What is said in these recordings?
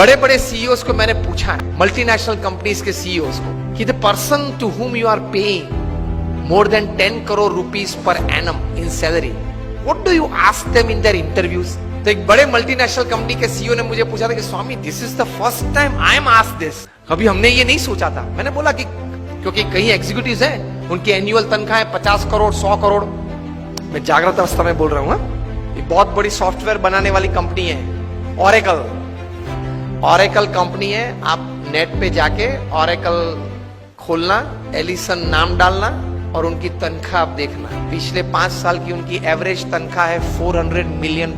बड़े बड़े सीईओज को मैंने पूछा है, मल्टीनेशनल कंपनीज के सीईओज को, कि the person to whom you are paying more than 10 crore rupees per annum in salary, what do you ask them in their interviews? तो एक बड़े मल्टीनेशनल कंपनी के सीईओ ने मुझे पूछा था कि Swami this is the first time I am asked this, कभी हमने ये नहीं सोचा था। मैंने बोला कि क्योंकि कई एग्जीक्यूटिव्स हैं, उनकी एनुअल तनख्वाह है 50 करोड़ 100 करोड़। मैं जागृत अवस्था में बोल रहा हूँ, ये बहुत बड़ी सॉफ्टवेयर बनाने वाली कंपनी है, ऑरेकल कंपनी है। आप नेट पे जाके ऑरेकल खोलना, एलिसन नाम डालना और उनकी तनख्वाह आप देखना। पिछले 5 साल की उनकी एवरेज तनख्वाह है $400 million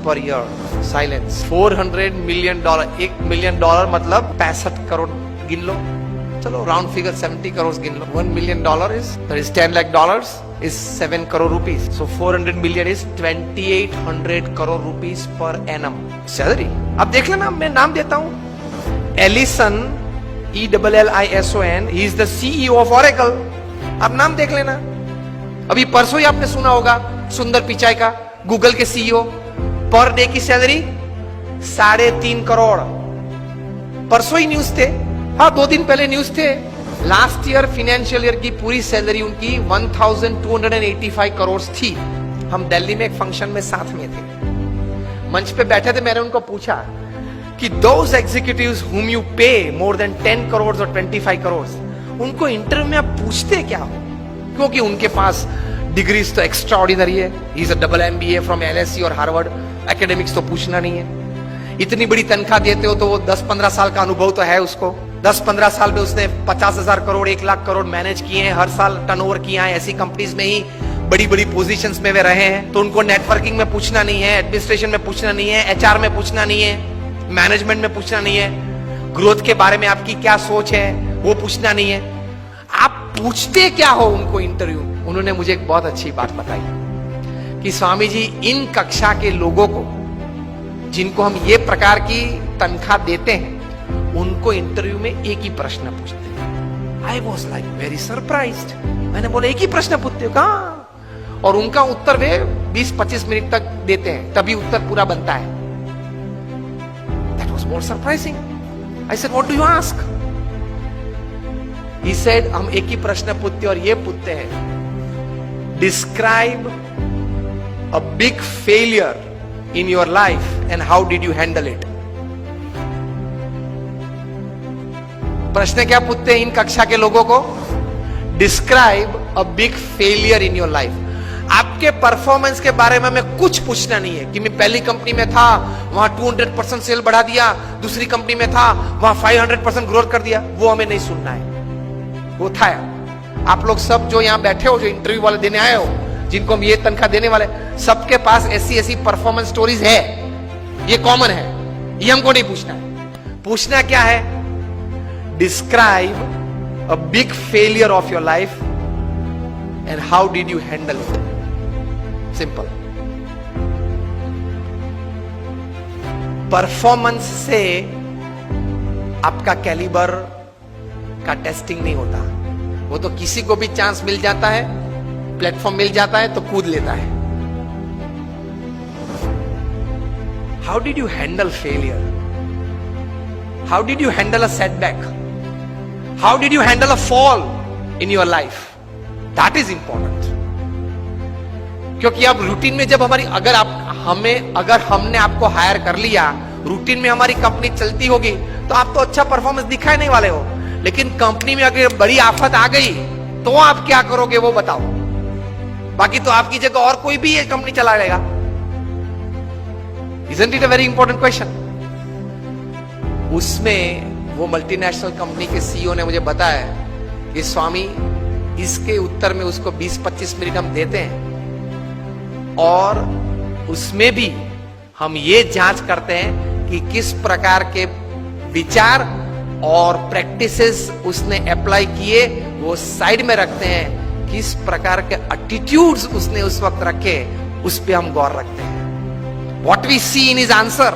per year. Silence. $400 million, $1 million मतलब 65 करोड़ गिन लो, चलो राउंड फिगर 70 करोड़ गिन लो। $1 million is $10 lakh is 7 crore rupees. So 400 million is 2800 crore rupees per annum salary. अब देख लेना, मैं नाम देता हूं, Allison, ELLISON, he is the CEO of Oracle। अब नाम देख लेना। अभी परसों ही आपने सुना होगा सुंदर पिचाई का, गूगल के सीईओ, पर डे की सैलरी 3.5 करोड़। परसों ही न्यूज थे, हाँ 2 दिन पहले न्यूज थे। लास्ट ईयर फाइनेंशियल ईयर की पूरी सैलरी उनकी 1285 करोड़ थी। हम दिल्ली में एक फंक्शन में साथ में थे, मंच पे बैठे थे। मैंने उनको पूछा कि दोज एग्जीक्यूटिव्स हुम यू पे मोर देन 10 करोड़ और 25 करोड़, उनको इंटरव्यू में आप पूछते क्या हो? क्योंकि उनके पास डिग्रीज तो एक्स्ट्रा ऑर्डिनरी है, he is a double MBA from LSE और हार्वर्ड, एकेडमिक्स तो पूछना नहीं है। इतनी बड़ी तनख्वाह देते हो तो वो 10-15 साल का अनुभव तो है उसको। 10-15 साल में उसने 50,000 करोड़ 1 लाख करोड़ मैनेज किए हैं, हर साल टर्नओवर किया है। ऐसी कंपनीज में ही बड़ी बड़ी पोजीशंस में वे रहे हैं, तो उनको नेटवर्किंग में पूछना नहीं है, एडमिनिस्ट्रेशन में पूछना नहीं है, HR में पूछना नहीं है, मैनेजमेंट में पूछना नहीं है, ग्रोथ के बारे में आपकी क्या सोच है वो पूछना नहीं है। आप पूछते क्या हो उनको इंटरव्यू? उन्होंने मुझे एक बहुत अच्छी बात बताई कि स्वामी जी, इन कक्षा के लोगों को जिनको हम ये प्रकार की तनख्वाह देते हैं, उनको इंटरव्यू में एक ही प्रश्न पूछते हैं। I was like very surprised. मैंने बोला एक ही प्रश्न पूछते हो कहाँ? और उनका उत्तर वे 20-25 मिनट तक देते हैं, तभी उत्तर पूरा बनता है। That was more surprising. I said what do you ask? He said, हम एक ही प्रश्न पूछते और ये पूछते हैं, describe a big failure in your life and how did you handle it. प्रश्न क्या पूछते हैं इन कक्षा के लोगों को? Describe a big failure in your life. आपके परफॉर्मेंस के बारे में हमें कुछ पूछना नहीं है कि मैं पहली कंपनी में था, वहां 200% सेल बढ़ा दिया, दूसरी कंपनी में था, वहां 500% ग्रोथ कर दिया, वो हमें नहीं सुनना है। वो था आप लोग सब जो यहां बैठे हो, जो इंटरव्यू वाले देने आए हो, जिनको हम ये तनख्वाह देने वाले, सबके पास ऐसी परफॉर्मेंस स्टोरीज है, ये कॉमन है, ये हमको नहीं पूछना है। पूछना क्या है? Describe a big failure of your life and how did you handle it. Simple. Performance से आपका कैलिबर का टेस्टिंग नहीं होता, वो तो किसी को भी चांस मिल जाता है, प्लेटफॉर्म मिल जाता है तो कूद लेता है। How did you handle failure? How did you handle a setback? How did you handle a fall in your life? That is important. क्योंकि अब रूटीन में जब हमारी अगर हमने आपको हायर कर लिया, रूटीन में हमारी कंपनी चलती होगी, तो आप तो अच्छा परफॉर्मेंस दिखाई नहीं वाले हो। लेकिन कंपनी में अगर बड़ी आफत आ गई तो आप क्या करोगे वो बताओ। बाकी तो आपकी जगह और कोई भी ये कंपनी चला लेगा। Isn't it a very important question? उसमें वो मल्टीनेशनल कंपनी के सीईओ ने मुझे बताया कि स्वामी, इसके उत्तर में उसको 20-25 मिनट हम देते हैं और उसमें भी हम ये जांच करते हैं कि किस प्रकार के विचार और प्रैक्टिसेस उसने अप्लाई किए, वो साइड में रखते हैं। किस प्रकार के एटीट्यूड्स उसने उस वक्त रखे, उस पे हम गौर रखते हैं। What we see in his answer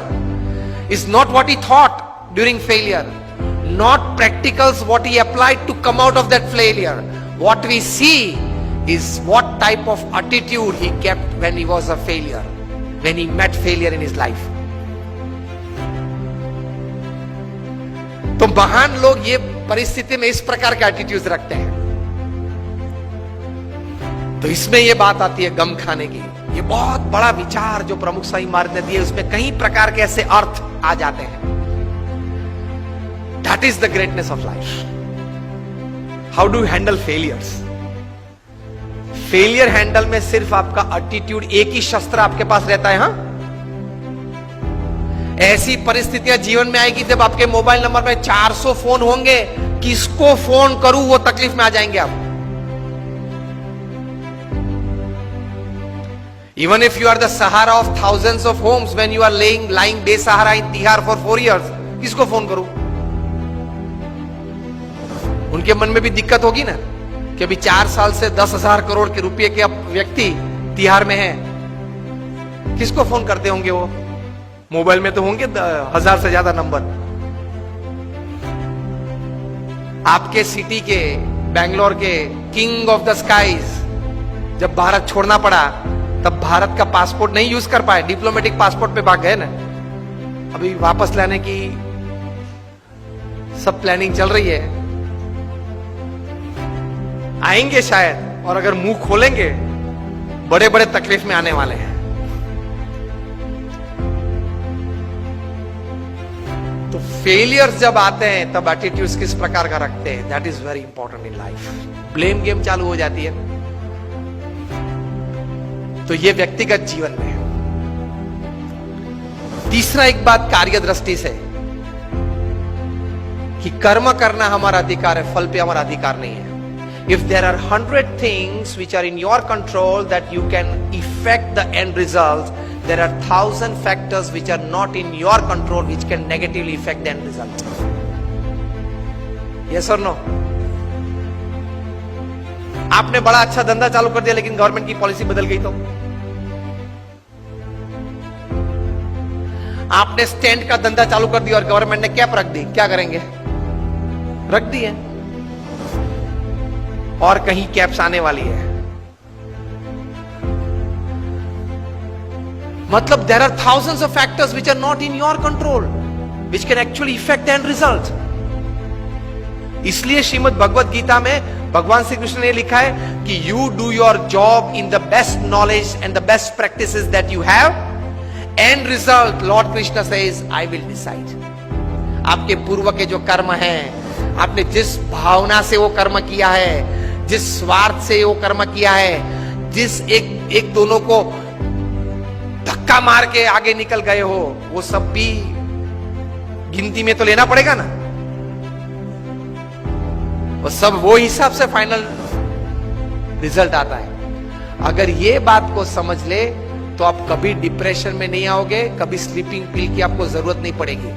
is not what he thought during failure, not practicals what he applied to come out of that failure. What we see is what type of attitude he kept when he was a failure, when he met failure in his life. तो महान लोग ये परिस्थिति में इस प्रकार के attitude रखते हैं। तो इसमें ये बात आती है गम खाने की। ये बहुत बड़ा विचार जो प्रमुख स्वामी महाराज ने दिए, उसमें कई प्रकार के ऐसे अर्थ आ जाते हैं। That is the greatness of life. How do you handle failures? Failure handle में सिर्फ आपका एटीट्यूड, एक ही शस्त्र आपके पास रहता है। हां, ऐसी परिस्थितियां जीवन में आएगी जब आपके मोबाइल नंबर में 400 फोन होंगे, किसको फोन करूं वो तकलीफ में आ जाएंगे आप। Even if you are the Sahara of thousands of homes, when you are lying बेसहारा in Tihar for 4 years, किसको फोन करूं? उनके मन में भी दिक्कत होगी ना कि अभी 4 साल से 10,000 करोड़ के रुपए के अब व्यक्ति तिहाड़ में है, किसको फोन करते होंगे वो? मोबाइल में तो होंगे 1000 से ज्यादा नंबर। आपके सिटी के, बेंगलोर के किंग ऑफ द स्काईज जब भारत छोड़ना पड़ा, तब भारत का पासपोर्ट नहीं यूज कर पाए, डिप्लोमेटिक पासपोर्ट पे भाग गए ना। अभी वापस लाने की सब प्लानिंग चल रही है, आएंगे शायद, और अगर मुंह खोलेंगे बड़े बड़े तकलीफ में आने वाले हैं। तो फेलियर्स जब आते हैं तब एटीट्यूड्स किस प्रकार का रखते हैं, that is very important in life. Blame game चालू हो जाती है। तो ये व्यक्तिगत जीवन में है। तीसरा एक बात कार्य दृष्टि से कि कर्म करना हमारा अधिकार है, फल पे हमारा अधिकार नहीं है। If there are 100 things which are in your control that you can effect the end result, there are 1000 factors which are not in your control which can negatively effect the end result. Yes और no? आपने बड़ा अच्छा धंधा चालू कर दिया लेकिन government की पॉलिसी बदल गई तो? आपने स्टैंड का धंधा चालू कर दिया और गवर्नमेंट ने कैप रख दी, क्या करेंगे? रख दी है, और कहीं कैप्स आने वाली है। मतलब there are thousands of factors which are not in your control which can actually effect the end result. इसलिए श्रीमद् भगवद गीता में भगवान श्री कृष्ण ने लिखा है कि you do your job in the best knowledge and the best practices that you have, and result Lord Krishna says I will decide. आपके पूर्व के जो कर्म हैं, आपने जिस भावना से वो कर्म किया है, जिस स्वार्थ से वो कर्म किया है, जिस एक दोनों को धक्का मार के आगे निकल गए हो, वो सब भी गिनती में तो लेना पड़ेगा ना। वो सब वो हिसाब से फाइनल रिजल्ट आता है। अगर ये बात को समझ ले तो आप कभी डिप्रेशन में नहीं आओगे, कभी स्लीपिंग पिल की आपको जरूरत नहीं पड़ेगी।